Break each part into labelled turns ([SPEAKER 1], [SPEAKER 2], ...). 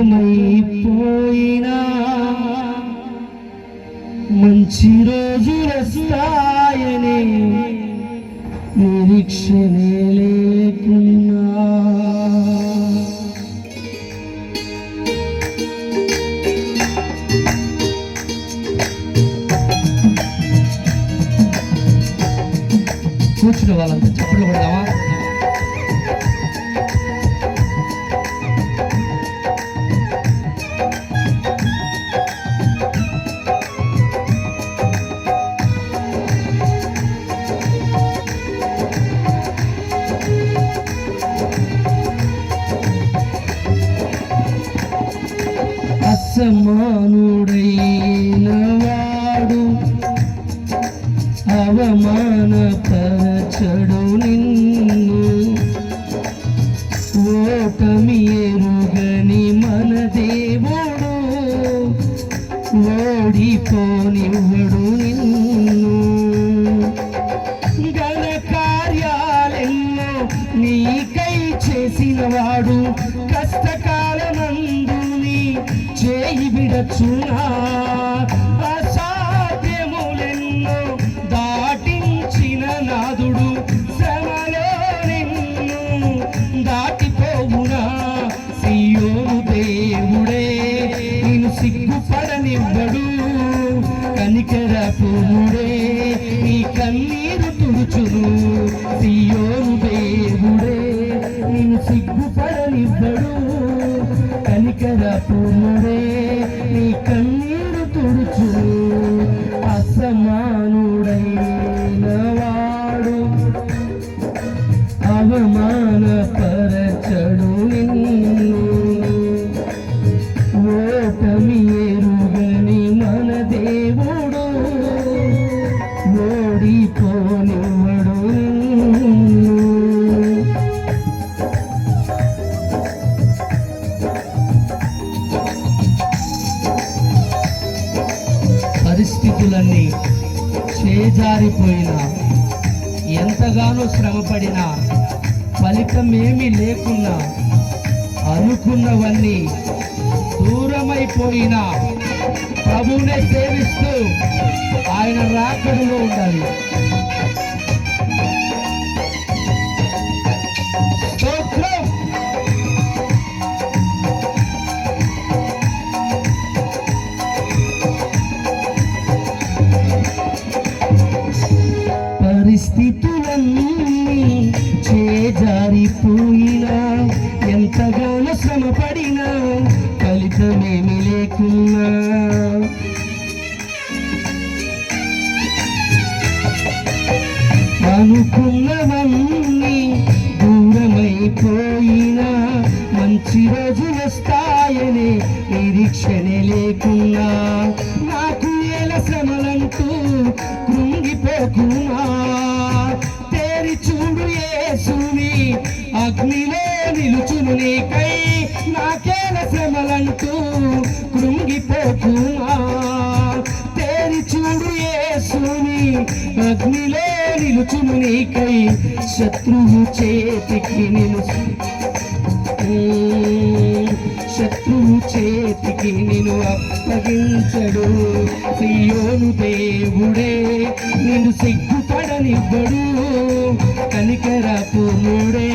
[SPEAKER 1] దూరమైపోయినా మంచి రోజులు వస్తాయనే నిరీక్షణే లేకున్నా కూర్చుని వాళ్ళంతా చప్పట్లు కొడదామా? అసమానుడైన వాడు అవమానపరచడు నిన్ను, ఓటమి ఎరుగని మన దేవుడు ఓడిపోనివ్వడు నిన్ను. ఘన కార్యాలెన్నో నీకై చేసిన వాడు కష్టకాలమందు చేయి విడచునా, అసాధ్యములెన్నో దాటించిన నాదుడు శ్రమలో నిన్ను దాటిపోవునా. సియోను దేవుడే నిన్ను సిగ్గుపడనివ్వడు, కనికరపుడే నీ కన్నీరు తుడుచును. సియోను దేవుడే నిన్ను సిగ్గుపడనివ్వడు, కనికరపుడే నీ కన్నీరు తుడుచు. అసమానుడైన వాడు అవమానపరచడు నిన్ను, ఓటమి ఎరుగని మన దేవుడు ఓడిపోనివ్వడు. పరిస్థితులన్నీ చేజారిపోయినా, ఎంతగానో శ్రమపడినా, ఫలితమేమీ లేకున్నా, అనుకున్నవన్నీ దూరమైపోయినా ప్రభువునే సేవిస్తూ ఆయన రాకడలో ఉండాలి. పరిస్థితులన్నీ చేజారిపోయినా, ఎంతగానో శ్రమపడినా, ఫలితమేమి లేకున్నా, అనుకున్నవన్నీ దూరమైపోయినా, మంచి రోజులు వస్తాయనే నిరీక్షణే లేకున్నా, నాకు ఏల శ్రమలంటూ కృంగిపోకున్నా, తేరి చూడు యేసుని అగ్నిలో నిలుచును నీకై. నాకేల శ్రమలంటూ కృంగిపోకున్నా, తేరి చూడు యేసుని అగ్నిలో నిలుచును నీకై. శత్రువు చేతికి నిన్ను అప్పగించడు. సియోను దేవుడే నిన్ను సిగ్గుపడనివ్వడు, కనికరపుడే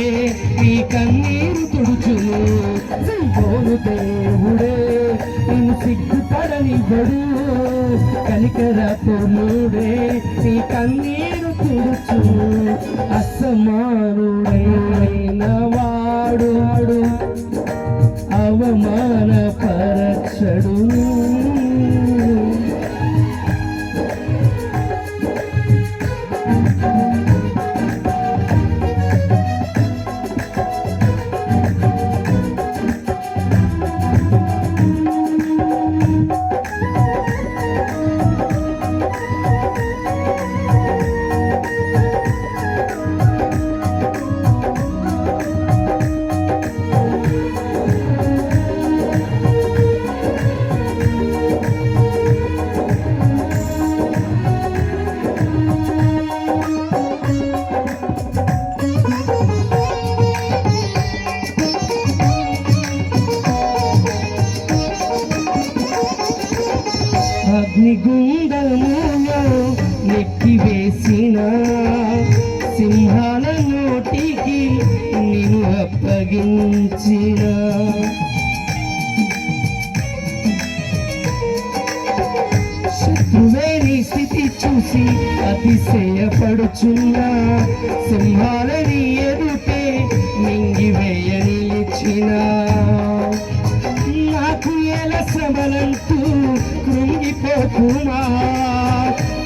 [SPEAKER 1] నీ కన్నీరు తుడుచును. సియోను దేవుడే నిన్ను సిగ్గుపడనివ్వడు, కనికరపుడే నీ కన్నీరు తుడుచును. అసమానుడైన వాడు అవమానపరచడు. అగ్నిగుండములో నెట్టివేసిన సింహాల నోటికి నిన్ను అప్పగించిన శత్రువే నీ స్థితి చూసి అతిశయపడుచున్నా సింహాలని ఎదుటే మింగివేయ నిలిచిన నాకు ఎలా శ్రమలంటూ కృంగిపోకుమా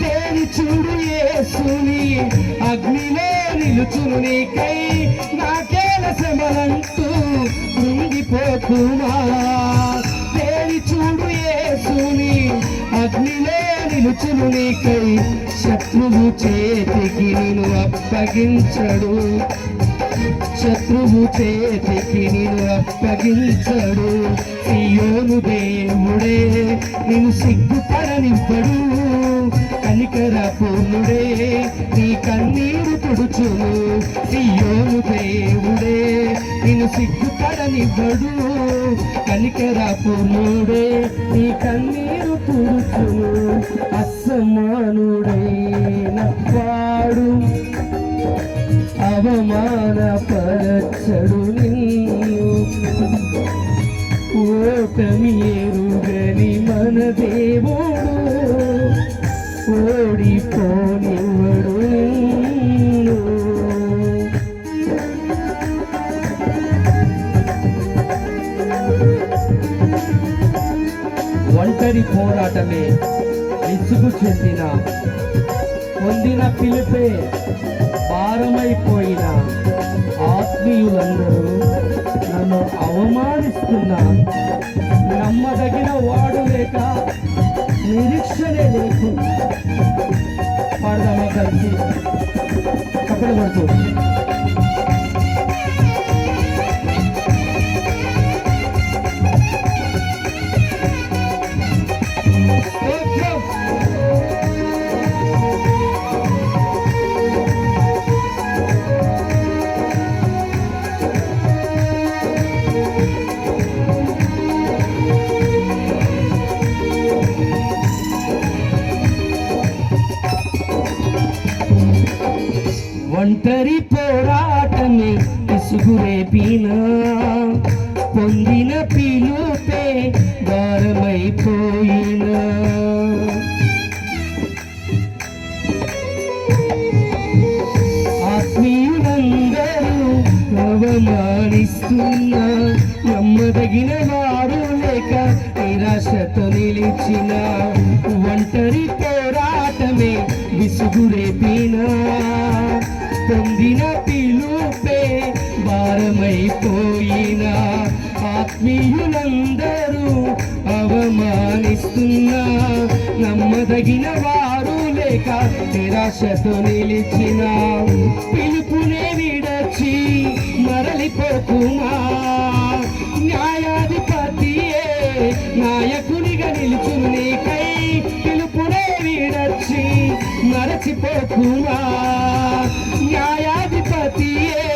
[SPEAKER 1] తేరి చూడు యేసుని అగ్నిలో నిలుచును నీకై నాకేల శ్రమలంటూ కృంగిపోకుమా తేరి చూడు యేసుని అగ్నిలో నిలుచును నీకై శత్రువు చేతికి నిన్ను అప్పగించడు శత్రువు చేతికి నిన్ను అప్పగించడు సియోను దేవుడే నిన్ను సిగ్గుపడనివ్వడు కనికర పూర్ణుడే నీ కన్నీరు తుడుచును సియోను దేవుడే నిన్ను సిగ్గుపడనివ్వడు కనికర పూర్ణుడే నీ కన్నీరు తుడుచును అసమానుడైన వాడు అవమానపరచడు నిన్ను ఓటమి ఎరుగని మన దేవుడు ఓడిపోనివ్వడు నిన్ను ఒంటరి పోరాటమే విసుగు చెందిన పొందిన పిలుపే భారమైపోయిన ఆత్మీయులందరూ నన్ను అవమానిస్తున్నా నమ్మదగిన వాడు లేక నిరీక్షణే లేకు పాడదామా కలిసి కప్పలు పడుతూ ఒంటరి పోరాటమే ఇసుగురేపినా పొందిన పిలుపే భారమైపోయినా ఆత్మీయులందరూ అవమానిస్తున్నా నమ్మదగిన వారు లేక నిరాశతో నిలిచిన ఒంటరి పోరాటమే విసుగురేపినా పొందిన పిలుపే భారమైపోయిన ఆత్మీయులందరూ అవమానిస్తున్నా నమ్మదగిన వారు లేక నిరాశతో నిలిచిన పిలుపునే విడచి మరలిపోకుమా న్యాయాధిపతియే నాయకునిగా నిలుచును నీకై పిలుపునే విడచి మరచిపోకుమా న్యాయాధిపతియే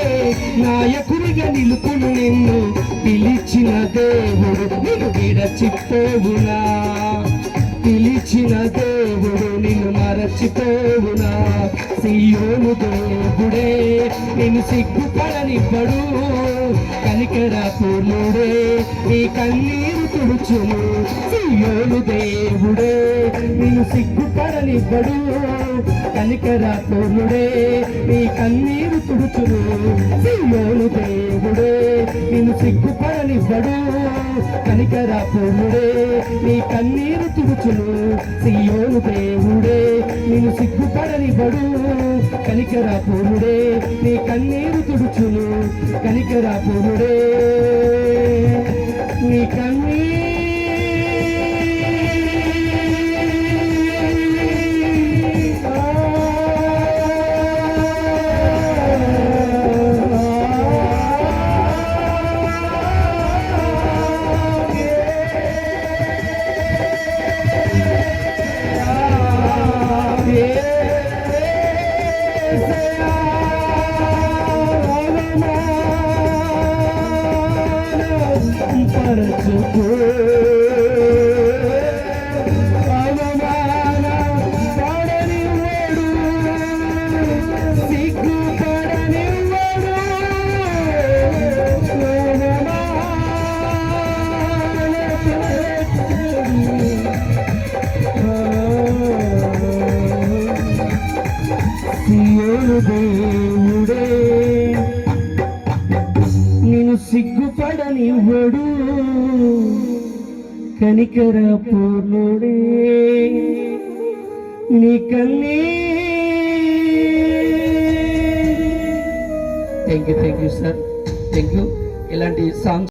[SPEAKER 1] నాయకునిగా నిలుపును నిన్ను పిలిచిన దేవుడు నిన్ను విడచిపోవునా పిలిచిన దేవుడు నిన్ను మరచిపోవునా సియోను దేవుడే నిన్ను సిగ్గుపడనివ్వడు కనికర పూర్ణుడే నీ కన్నీరు తుడుచును సియోను దేవుడే నిన్ను సిగ్గుపడనివ్వడు కనికర పూర్ణుడే నీ కన్నీరు తుడుచును సియోను దేవుడే నిన్ను సిగ్గుపడనివ్వడు కనికర పూర్ణుడే నీ కన్నీరు తుడుచును సియోను దేవుడే నిన్ను సిగ్గుపడనివ్వడు కనికర పూర్ణుడే నీ కన్నీరు తుడుచును కనికర పూర్ణుడే నీ కన్నీరు పరచుకో అవమాన కనికర పూర్ణుడే నీ కన్నీ. Thank you sir, thank you. ఇలాంటి సాంగ్స్